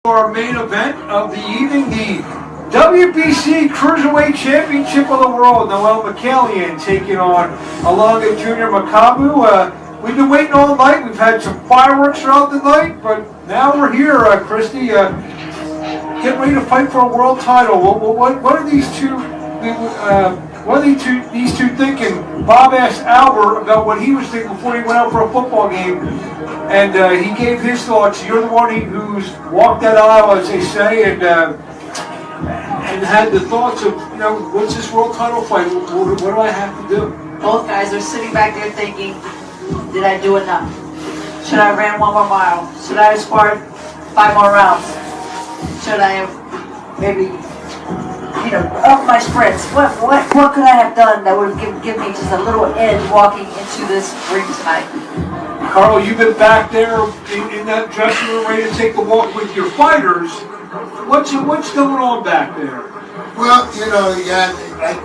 Our main event of the evening, the WBC Cruiserweight Championship of the World. Noel MIKAELIAN taking on Alonga Jr. MAKABU. We've been waiting all night. We've had some fireworks throughout the night, but now we're here, Christy, getting ready to fight for a world title. What are these two? What are these two thinking? Bob asked Albert about what he was thinking before he went out for a football game, and he gave his thoughts. You're the one who's walked that aisle, as they say, and had the thoughts of, what's this world title fight? What do I have to do? Both guys are sitting back there thinking, did I do enough? Should I have ran 1 more mile? Should I have sparred 5 more rounds? Should I have maybe up my sprints? What could I have done that would give me just a little edge walking into this ring tonight? Carl, you've been back there in that dressing room ready to take a walk with your fighters. What's going on back there? Well, like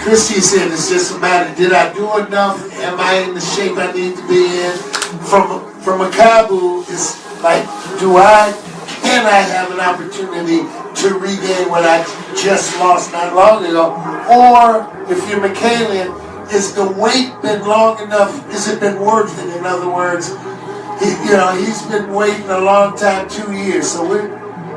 Christy said, it's just a matter, did I do enough? Am I in the shape I need to be in? From MAKABU, it's like, can I have an opportunity to regain what I just lost not long ago? Or if you're MIKAELIAN, is the wait been long enough? Has it been worth it? In other words, he's been waiting a long time, 2 years. So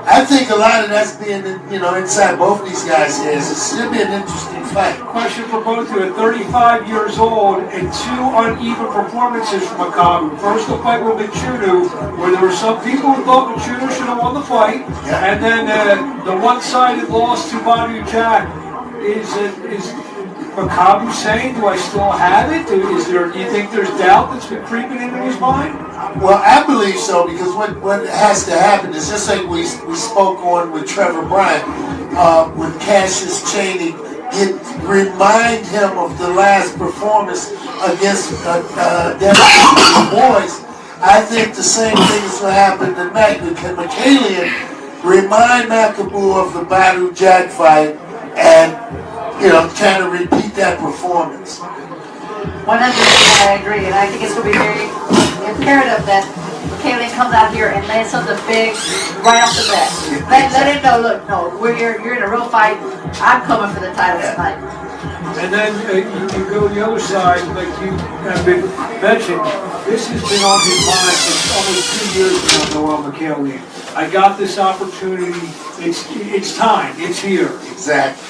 I think a lot of that's being, inside both these guys' heads. It should be an interesting fight. Question for both of you. At 35 years old and 2 uneven performances from MAKABU. First, the fight with Michuno, where there were some people who thought Michuno should have won the fight, and then the one-sided loss to Badu Jack. Is MAKABU saying, do I still have it? Do you think there's doubt that's been creeping into his mind? Well, I believe so, because what has to happen is just like we spoke on with Trevor Bryant, with Cassius Chaney, it remind him of the last performance against Devin Boys. I think the same thing is going to happen to MIKAELIAN remind MAKABU of the Badu Jack fight and kind of repeat that performance. 100%, I agree, and I think it's going to be very imperative that MIKAELIAN comes out here and lands something big right off the bat. Let him know, look, no, you're in a real fight. I'm coming for the title tonight. And then you go to the other side, like you have been mentioned. This has been on his mind for almost 2 years now, Noel MIKAELIAN. I got this opportunity. It's time. It's here. Exactly.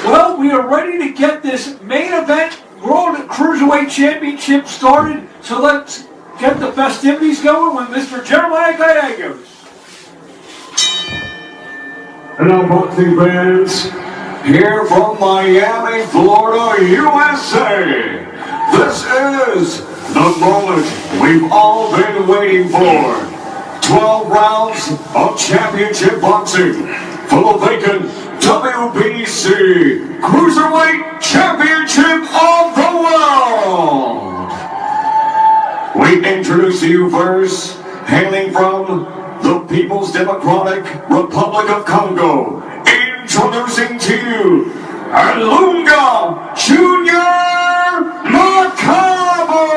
Well, we are ready to get this main event World Cruiserweight Championship started. So let's get the festivities going with Mr. Jeremiah Gallegos. Hello, boxing fans. Here from Miami, Florida, USA. This is the moment we've all been waiting for. 12 rounds of championship boxing for the vacant WBC Cruiserweight Championship of the World. We introduce to you first, hailing from the People's Democratic Republic of Congo, introducing to you, Alonga Jr. MAKABU.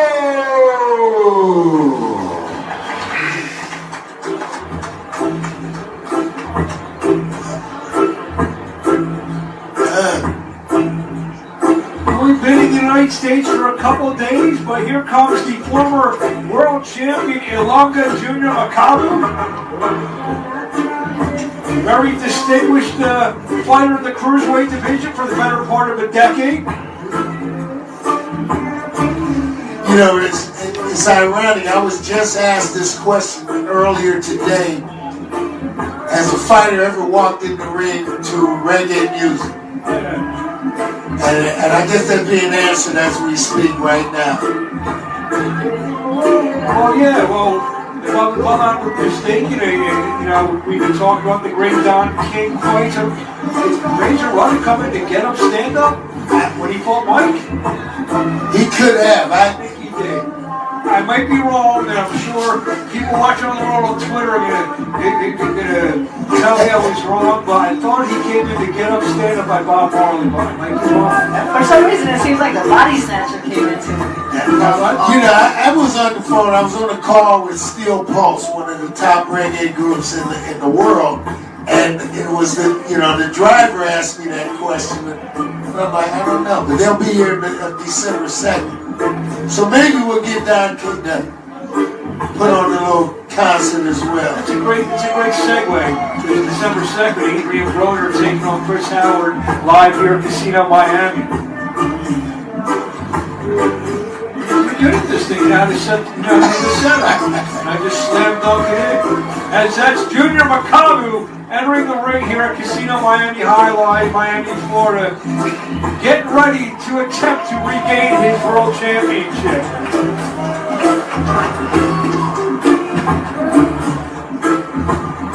We've been in the United States for a couple of days, but here comes the former world champion Alonga Jr. MAKABU. Very distinguished fighter in the Cruiserweight division for the better part of a decade. It's ironic. I was just asked this question earlier today. Has a fighter ever walked in the ring to reggae music? And I guess that's being answered as we speak right now. If I'm not mistaken, we've been talking about the great Don King fight. Is Razor Ruddock coming to get him stand up when he fought Mike? He could have. I think he did. I might be wrong, and I'm sure people watching on the road on Twitter are gonna tell me I was wrong, but I thought he came in to Get Up, Stand Up by Bob Marley, but I might be wrong. For some reason, it seems like the Body Snatcher came into it. You know, I was on the phone. I was on a call with Steel Pulse, one of the top reggae groups in the world, and it was the driver asked me that question, and I'm like, I don't know, but they'll be here December 2nd, so maybe we'll get down to put on a little concert as well. It's a great segue to December 2nd. Adrian Broder taking on Chris Howard live here at Casino Miami. You're good at this thing now to set the setup. And I just slam dunk it in. As that's Junior MAKABU entering the ring here at Casino Miami High Live, Miami, Florida, getting ready to attempt to regain his world championship.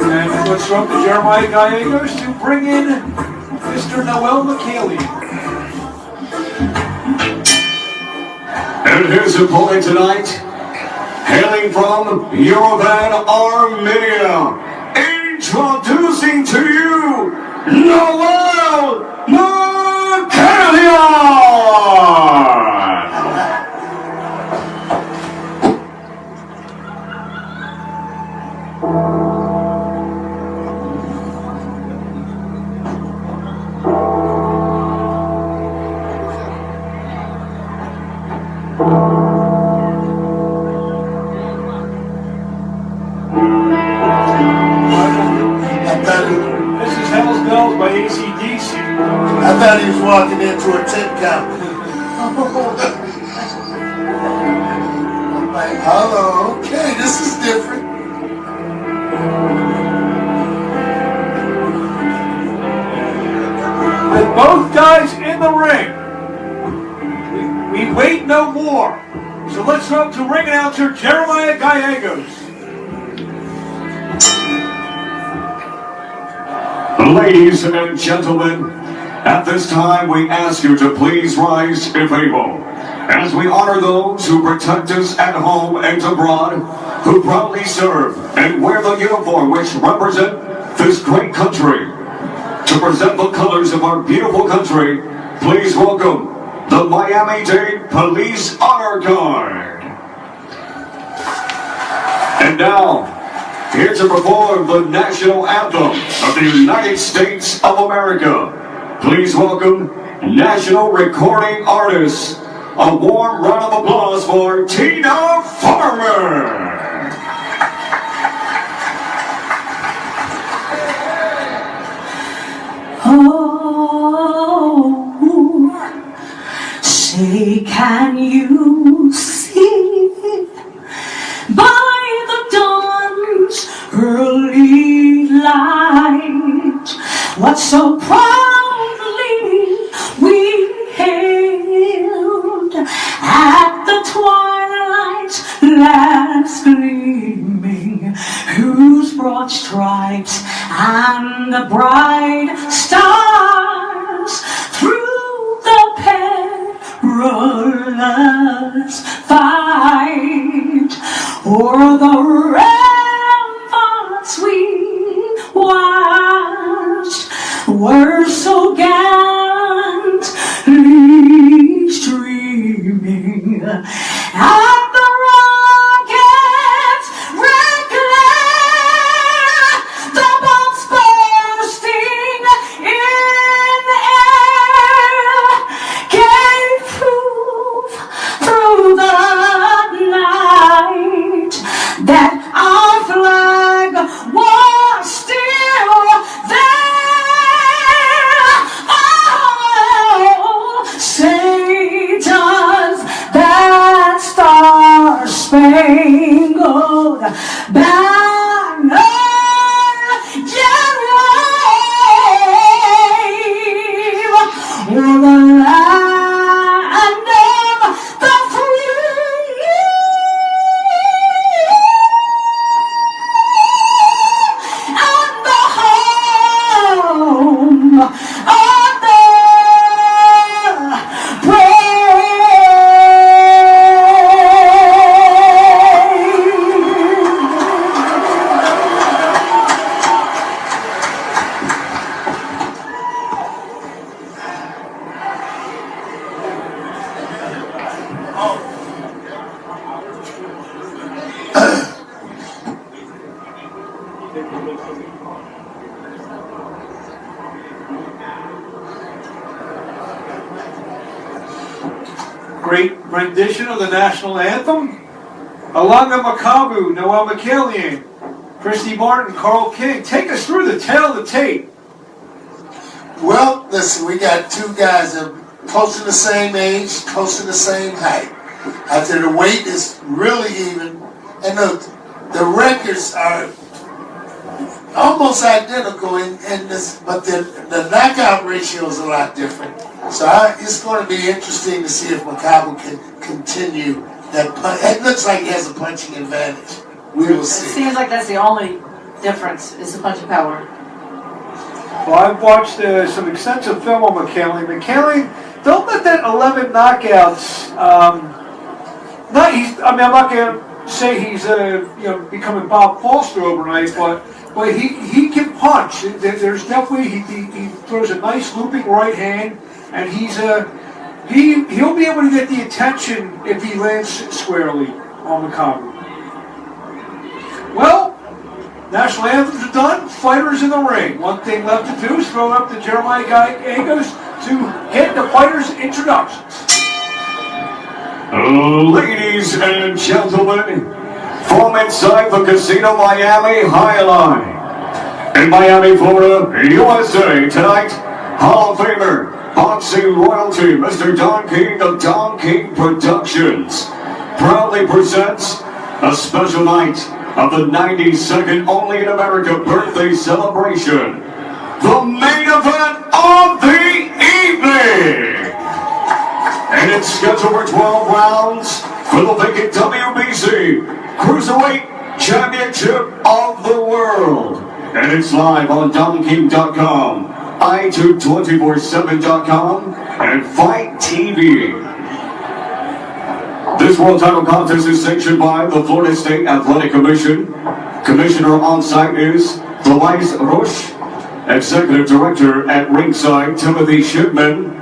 And let's throw up to Jeremiah Gallegos to bring in Mr. Noel MIKAELIAN. And his opponent tonight, hailing from Yerevan, Armenia, introducing to you, Noel MIKAELIAN! This is Hell's Bells by AC/DC. I thought he was walking into a tent camp. I'm like, hello, okay, this is different. With both guys in the ring, we wait no more. So let's go up to ring announcer Jeremiah Gallegos. Ladies and gentlemen, at this time we ask you to please rise if able, as we honor those who protect us at home and abroad, who proudly serve and wear the uniform which represent this great country. To present the colors of our beautiful country, please welcome the Miami-Dade Police Honor Guard. And now, here to perform the national anthem of the United States of America, please welcome national recording artist. A warm round of applause for Tina Farmer. Oh, say can you see by the dawn's early light what so proudly we hailed at the twilight's last gleaming, whose broad stripes and the bright stars through the perilous fight o'er the ramparts we watched were so gallantly streaming at the rocket's red glare, the bombs bursting in air gave proof through the night that our flag was still there. Oh, say does that star-spangled banner yet wave o'er the land of the free and the home of the brave? Great rendition of the national anthem. Along the MAKABU, Noel MIKAELIAN, Christy Martin, Carl King. Take us through the tale of the tape. Well, listen, we got two guys that are close to the same age, close to the same height. After the weight is really even, and the records are almost identical, but the knockout ratio is a lot different. So it's going to be interesting to see if MAKABU can continue that punch. It looks like he has a punching advantage. We will It see. seems like that's the only difference, is the punching power. Well, I've watched some extensive film on MIKAELIAN. MIKAELIAN, don't let that 11 knockouts. I'm not going to say he's becoming Bob Foster overnight, but he can punch. There's definitely he throws a nice looping right hand, and he'll be able to get the attention if he lands squarely on MAKABU. Well, national anthems are done. Fighters in the ring. One thing left to do is throw it up to Jeremiah Gallegos to hit the fighters' introductions. Ladies and gentlemen, from inside the Casino Miami Highline in Miami, Florida, USA, tonight, Hall of Famer, boxing royalty, Mr. Don King of Don King Productions, proudly presents a special night of the 92nd only in America birthday celebration, the main event of the evening. And it's scheduled for 12 rounds for the vacant WBC Cruiserweight Championship of the World. And it's live on DonKing.com, i2247.com, and Fight TV. This world title contest is sanctioned by the Florida State Athletic Commission. Commissioner on site is Delise Roche. Executive Director at ringside, Timothy Shipman.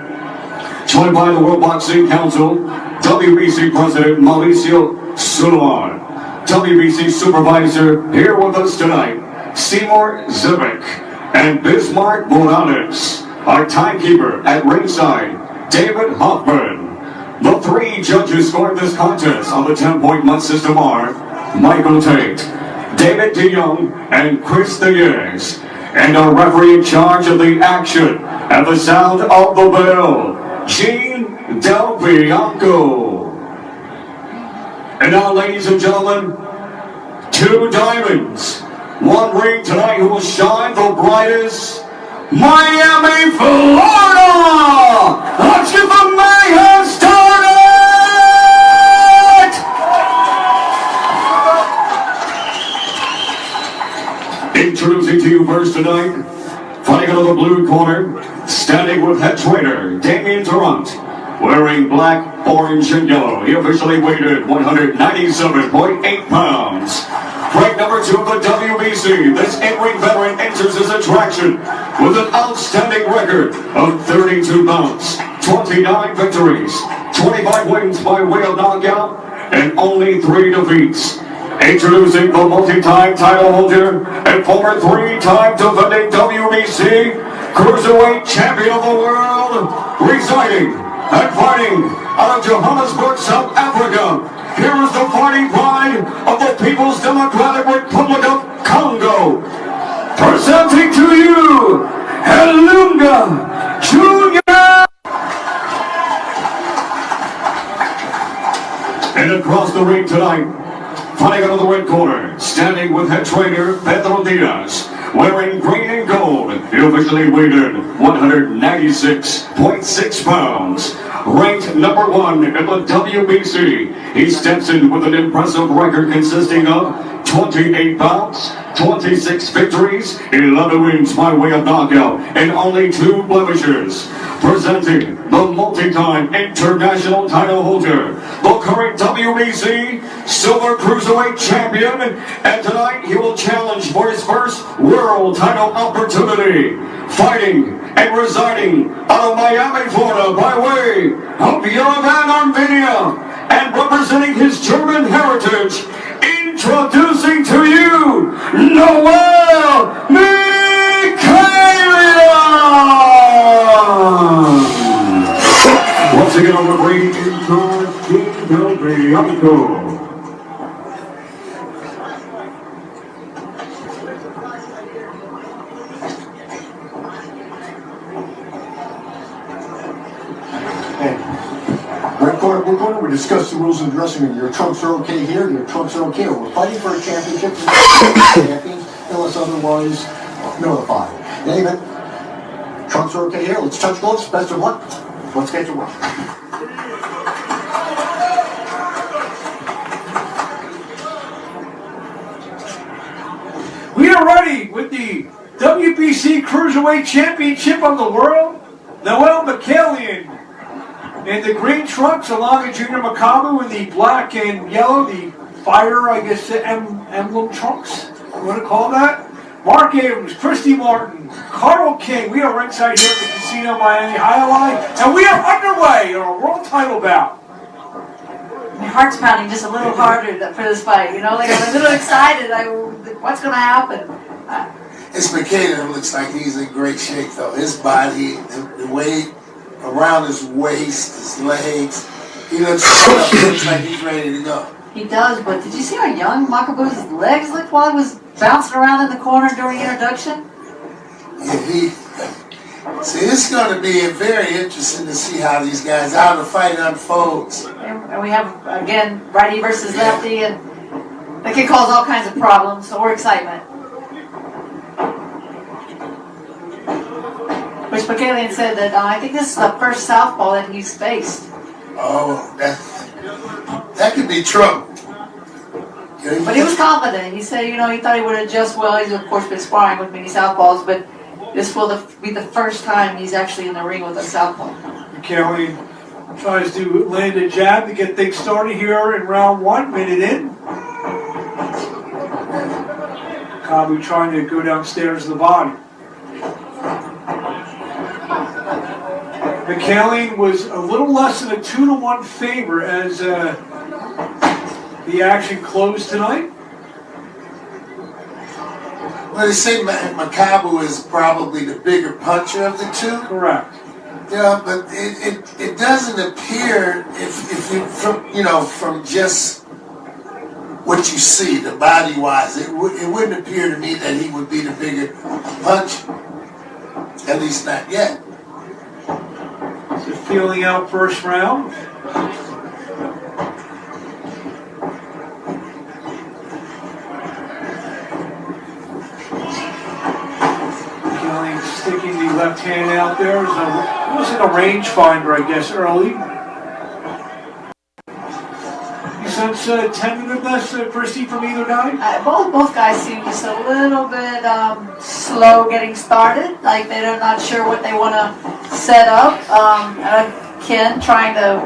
Joined by the World Boxing Council, WBC President Mauricio Sullivan. WBC Supervisor here with us tonight, Seymour Zivik and Bismarck Morales. Our timekeeper at ringside, David Hoffman. The three judges scoring this contest on the 10-point mud system are Michael Tate, David DeYoung, and Chris Diaz. And our referee in charge of the action and the sound of the bell, Gene Del Bianco. And now, ladies and gentlemen, two diamonds, one ring tonight who will shine the brightest, Miami, Florida! Let's get the mayhem started! Introducing to you first tonight, fighting out of the blue corner, standing with head trainer Damien Durant, wearing black, orange, and yellow. He officially weighed in 197.8 pounds. Rank number 2 of the WBC, this in-ring veteran enters his attraction with an outstanding record of 32 bouts, 29 victories, 25 wins by way of knockout, and only 3 defeats. Introducing the multi-time title holder and former 3-time defending WBC Cruiserweight Champion of the World, residing and fighting out of Johannesburg, South Africa. Here is the fighting pride of the People's Democratic Republic of Congo. Presenting to you, Helunga Jr. And across the ring tonight, fighting out of the red corner, standing with head trainer Pedro Diaz, wearing green and gold. He officially weighed in 196.6 pounds. Ranked number 1 in the WBC. He steps in with an impressive record consisting of 28 bouts, 26 victories, 11 wins by way of knockout, and only 2 blemishes. Presenting the multi-time international title holder, the current WBC Silver Cruiserweight Champion, and tonight he will challenge for his first world title opportunity, fighting and residing out of Miami, Florida by way of Yerevan, Armenia, and representing his German heritage, introducing to you, Noel Taking on the ring in charge, King Del Bianco. Red corner, blue corner, we discussed the rules in the dressing room. Your trunks are okay here, your trunks are okay. We're fighting for a championship. Champions, unless otherwise notified. Anyway, trunks are okay here. Let's touch gloves. Best of luck. Let's get to work. We are ready with the WBC Cruiserweight Championship of the World. Noel MIKAELIAN in the green trunks, along with Junior MAKABU in the black and yellow, the fire, I guess, emblem trunks, you want to call that? Mark Abrams, Christy Martin, Carl King. We are ringside here at the Casino Miami Highlight, and we are underway in our world title bout. My heart's pounding just a little harder for this fight, you know, like I'm a little excited. What's going to happen? It's McKinnon looks like he's in great shape though. His body, the weight around his waist, his legs, he looks like he's ready to go. He does, but did you see how young MAKABU's legs looked while he was bouncing around in the corner during introduction? Yeah, see, it's going to be very interesting to see how these guys, how the fight unfolds. And we have, again, righty versus lefty, and that can cause all kinds of problems or excitement. Which MIKAELIAN said that I think this is the first southpaw that he's faced. Oh, that could be trouble. But he was confident. He said, you know, he thought he would adjust well. He's, of course, been sparring with many southpaws, but this will be the first time he's actually in the ring with a southpaw. MIKAELIAN tries to land a jab to get things started here in round 1, minute in. MAKABU trying to go downstairs to the body. MIKAELIAN was a little less than a 2-to-1 favor as the action closed tonight. Well, they say MAKABU is probably the bigger puncher of the two. Correct. Yeah, but it doesn't appear if you from just what you see, the body wise, it wouldn't appear to me that he would be the bigger puncher. At least not yet. So feeling out first round. MIKAELIAN sticking the left hand out there. It was like a rangefinder, I guess, early. You sense tentativeness, Christy, from either guy? Both guys seem just a little bit slow getting started. Like they're not sure what they want to set up. Ken trying to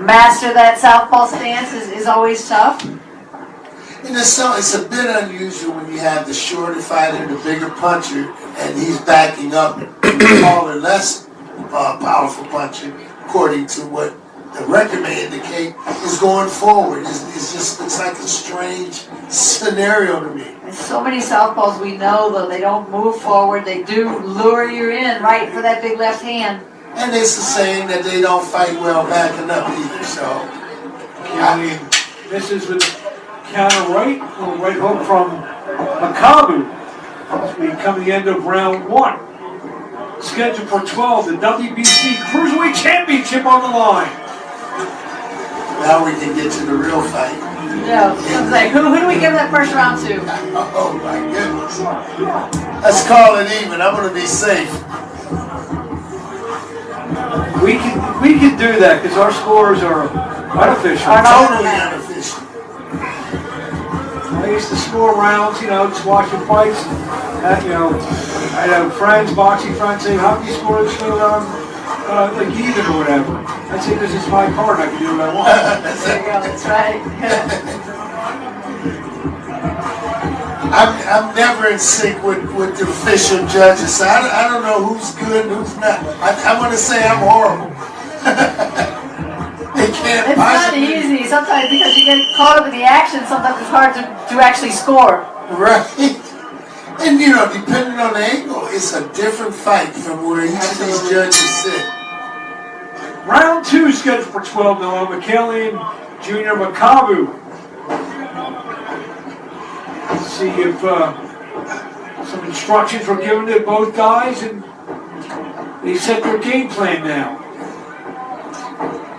master that southpaw stance is always tough. And it's a bit unusual when you have the shorter fighter, the bigger puncher, and he's backing up the taller, less powerful puncher, according to what the record may indicate, is going forward. It just looks like a strange scenario to me. There's so many southpaws we know, though, they don't move forward. They do lure you in right for that big left hand. And it's the saying that they don't fight well backing up either, so. MIKAELIAN misses with the counter right, a little right hook from MAKABU. As we come to the end of round 1. Scheduled for 12, the WBC Cruiserweight Championship on the line. Now we can get to the real fight. Yeah, I was like, who do we give that first round to? Oh my goodness. Let's call it even. I'm going to be safe. We can do that because our scores are unofficial. Totally unofficial. I used to score rounds, just watching fights. I have friends, boxing friends, say, how can you score this like even or whatever? I'd say, because it's my card, I can do what I want. There you go, that's right. I'm never in sync with the official judges, so I don't know who's good and who's not. I want to say I'm horrible. They can't It's not easy. Sometimes because you get caught up in the action, sometimes it's hard to actually score. Right. And depending on the angle, it's a different fight from where each of these judges sit. Round 2 scheduled for 12 now. MIKAELIAN Jr. MAKABU. Let's see if some instructions were given to both guys and they set their game plan now.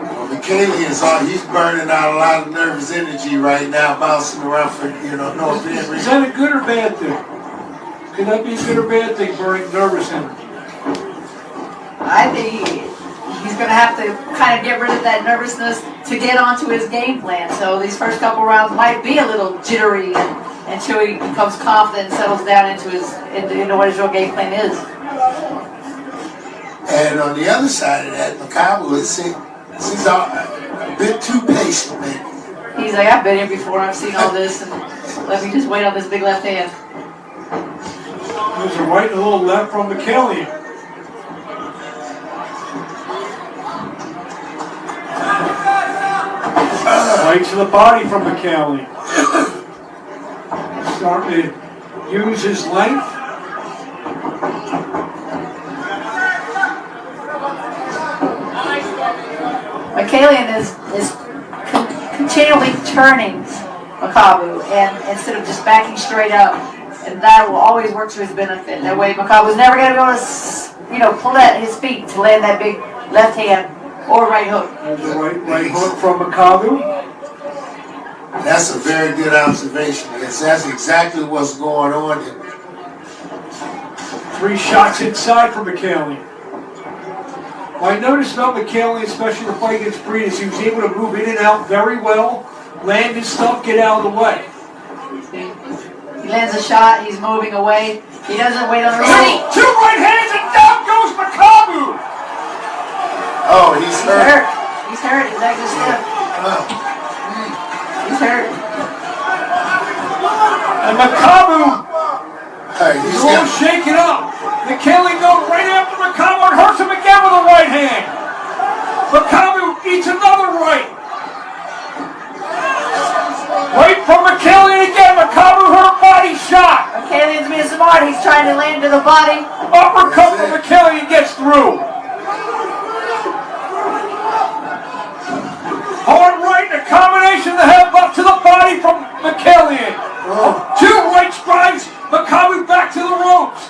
Well, MIKAELIAN's on. He's burning out a lot of nervous energy right now, bouncing around for, no apparent Is reason. that a good or bad thing? Could that be a good or bad thing, burning nervous energy? I think he's going to have to kind of get rid of that nervousness to get onto his game plan. So these first couple rounds might be a little jittery until he becomes confident and settles down into what his real game plan is. And on the other side of that, MAKABU seems a bit too patient, maybe. He's like, I've been here before, I've seen all this, and let me just wait on this big left hand. There's a right and a little left from MIKAELIAN. Right to the body from MIKAELIAN. Starting to use his length. MIKAELIAN is continually turning MAKABU, and instead of just backing straight up, and that will always work to his benefit. That way MAKABU's never going to be able to, pull at his feet to land that big left hand or right hook. There's a right hook from MAKABU. That's a very good observation, because that's exactly what's going on here. 3 shots inside from MIKAELIAN. What I noticed about MIKAELIAN, especially the fight against Breed, is he was able to move in and out very well, land his stuff, get out of the way. He lands a shot, he's moving away. He doesn't wait on the ready. 2 right hands and down goes MAKABU! Oh, he's hurt. He's hurt. His legs are stiff. He's hurt. And MAKABU Hey, is he's a little got, shaken up. MIKAELIAN goes right after MAKABU and hurts him again with a right hand. MAKABU eats another right. Right from MIKAELIAN again. MAKABU hurt body shot. MIKAELIAN's being smart. He's trying to land to the body. Uppercut from MIKAELIAN gets through. Hard right and a combination of the headbutt to the body from MIKAELIAN. 2 right strikes. MAKABU back to the ropes.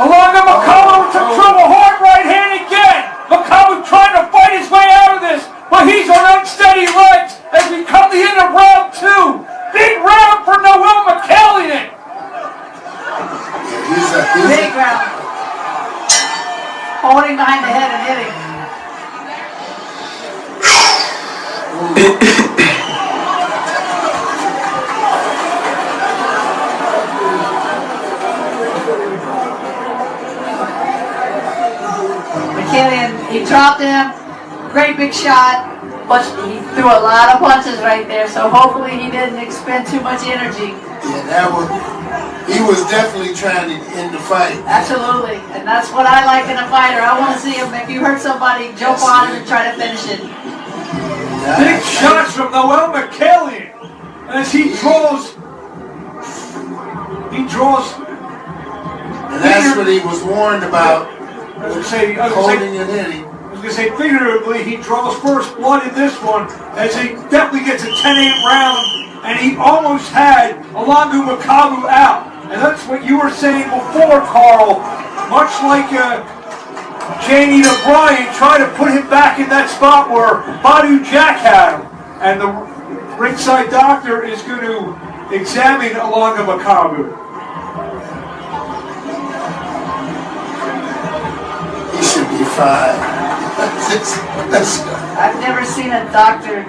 Along the MAKABU to trouble. Hard right hand again. MAKABU trying to fight his way out of this, but he's on unsteady legs as we come to the end of round 2. Big round for Noel MIKAELIAN. Big round. Holding behind the head and hitting. MIKAELIAN, he dropped him. Great big shot. But he threw a lot of punches right there, so hopefully he didn't expend too much energy. Yeah, he was definitely trying to end the fight. Absolutely, and that's what I like in a fighter. I want to see him, if you hurt somebody, jump on him and try to finish it. Big shots from Noel MIKAELIAN as he draws. And that's what he was warned about, I was gonna say, holding and hitting. figuratively, he draws first blood in this one as he definitely gets a 10-8 round, and he almost had Alongu MAKABU out. And that's what you were saying before, Carl. Much like Jamie O'Brien tried to put him back in that spot where Badu Jack had him. And the ringside doctor is going to examine Alongu MAKABU. He should be fine. I've never seen a doctor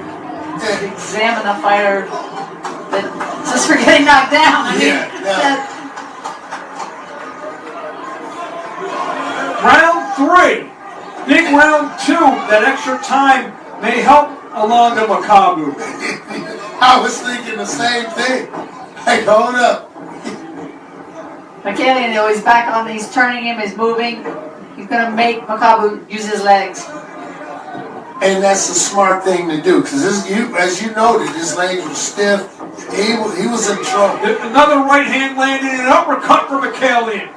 examine a fighter just for getting knocked down. I mean, Round 3, big round 2. That extra time may help Alongu MAKABU. I was thinking the same thing. Like, hold up. MIKAELIAN, he's back on, he's turning him, he's moving. He's going to make MAKABU use his legs. And that's a smart thing to do, because as you noted, his legs were stiff. He was in trouble. Another right hand landed and an uppercut from MIKAELIAN.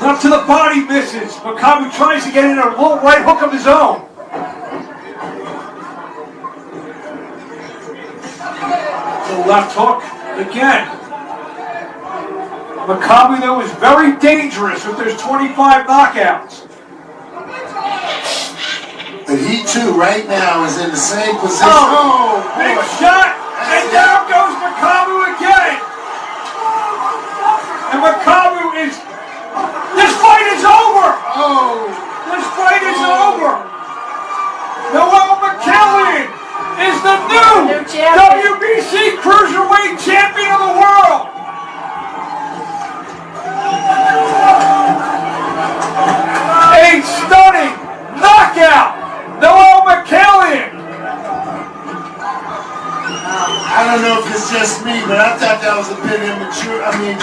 Up to the body, misses. MAKABU tries to get in a little right hook of his own. The left hook again. MAKABU, though, is very dangerous with those 25 knockouts. But he too, right now, is in the same position. Oh, big shot, and down goes MAKABU again. And MAKABU is, this fight is over. Oh, This fight is over. Noel McKellian is the new champion. WBC Cruiserweight Champion of the world. A stunning knockout. Noel McKellian. I don't know if it's just me, but I thought that was a bit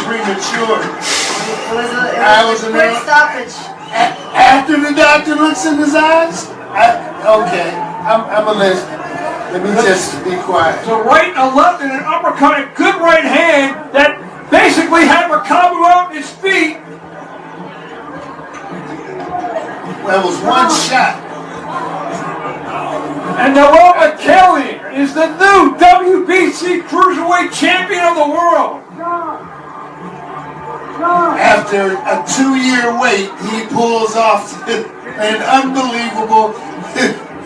premature. It was a wasn't quick there. stoppage. After the doctor looks in his eyes? Okay, I'm a listen. Let me just be quiet. So right and a left and an uppercut, a good right hand that basically had MAKABU out on his feet. That was one shot. And Noel McKellian is the new WBC Cruiserweight Champion of the world. After a 2-year wait, he pulls off an unbelievable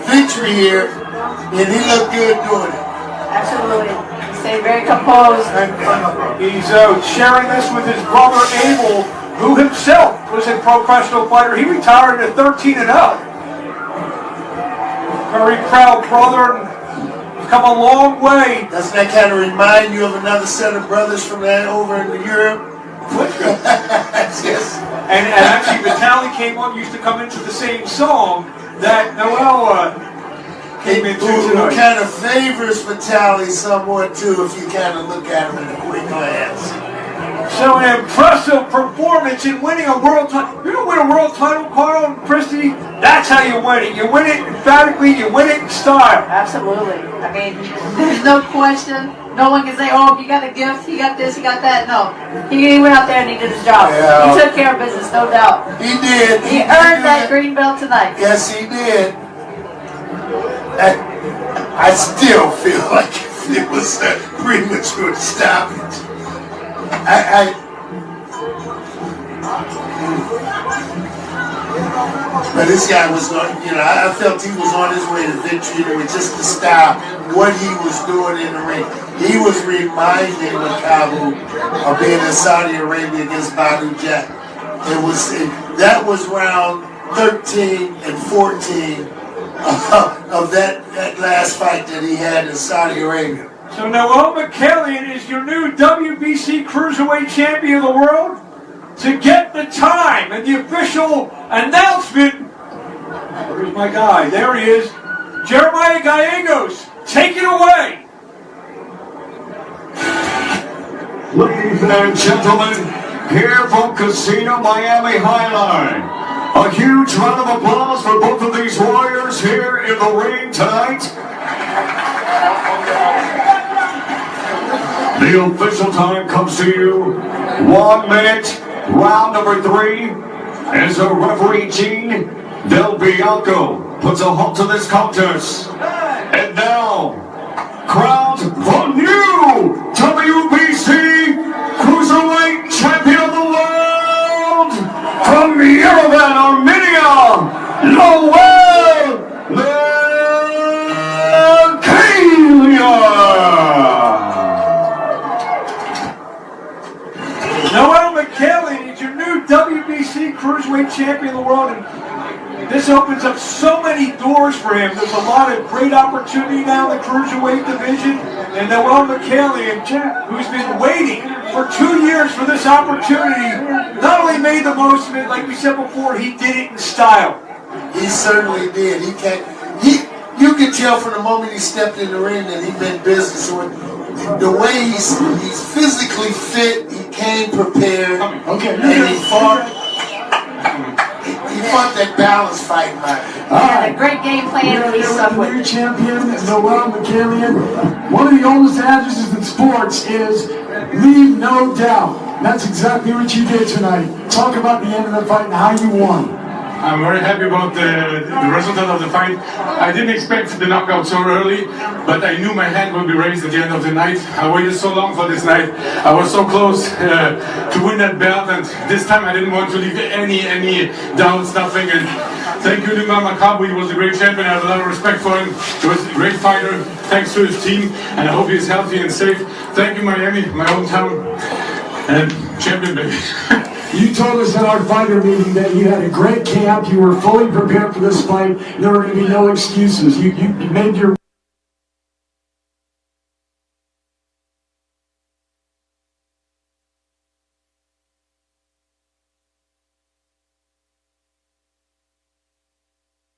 victory here, and he looked good doing it. Absolutely. He stayed very composed. And he's sharing this with his brother Abel, who himself was a professional fighter. He retired at 13-0. Very proud brother, and he's come a long way. Doesn't that kind of remind you of another set of brothers from that over in Europe? Yes. And actually, Vitaly used to come into the same song that Noel came into Who tonight. kind of favors Vitaly somewhat too, if you kind of look at him in a quick glance. So an impressive performance in winning a world title. You don't win a world title, Carl and Christy. That's how you win it. You win it emphatically. You win it in style. Absolutely. I mean, there's no question. No one can say, oh, you got a gift, he got this, he got that. No. He went out there and he did his job. Yeah. He took care of business, no doubt. He did. He earned that green belt tonight. Yes, he did. I still feel like it was premature to stop it. But this guy was on, I felt he was on his way to victory. It was just to stop what he was doing in the ring. He was reminding MAKABU of being in Saudi Arabia against Badu Jack. That was round 13 and 14 of that last fight that he had in Saudi Arabia. So Noel McKellian is your new WBC Cruiserweight Champion of the world. To get the time and the official announcement, where's my guy? There he is. Jeremiah Gallegos, take it away. Ladies and gentlemen, here from Casino Miami Highline, a huge round of applause for both of these warriors here in the ring tonight. The official time comes to you, 1 minute, round number 3, as the referee Gene Del Bianco puts a halt to this contest. And now, crowned the new WBC Cruiserweight Champion of the world, from Yerevan, Armenia, Noel McKellian. Noel McKellian is your new WBC Cruiserweight Champion of the world. And this opens up so many doors for him. There's a lot of great opportunity now in the Cruiserweight division. And Noel McKellian, who's been waiting for 2 years for this opportunity, not only made the most of it, like we said before, he did it in style. He certainly did. You could tell from the moment he stepped in the ring that he meant business. So the way he's physically fit, he came prepared, and he fought that balance fight, man. Had a great game plan and he stuck with New it. champion, Noel McAlien. One of the oldest adages in sports is leave no doubt. And that's exactly what you did tonight. Talk about the end of the fight and how you won. I'm very happy about the result of the fight. I didn't expect the knockout so early, but I knew my hand would be raised at the end of the night. I waited so long for this night. I was so close to win that belt, and this time I didn't want to leave any doubts, nothing. And thank you to MAKABU. He was a great champion. I have a lot of respect for him. He was a great fighter. Thanks to his team, and I hope he's healthy and safe. Thank you, Miami, my hometown, and champion, baby. You told us at our fighter meeting that you had a great camp, you were fully prepared for this fight, there were going to be no excuses. You made your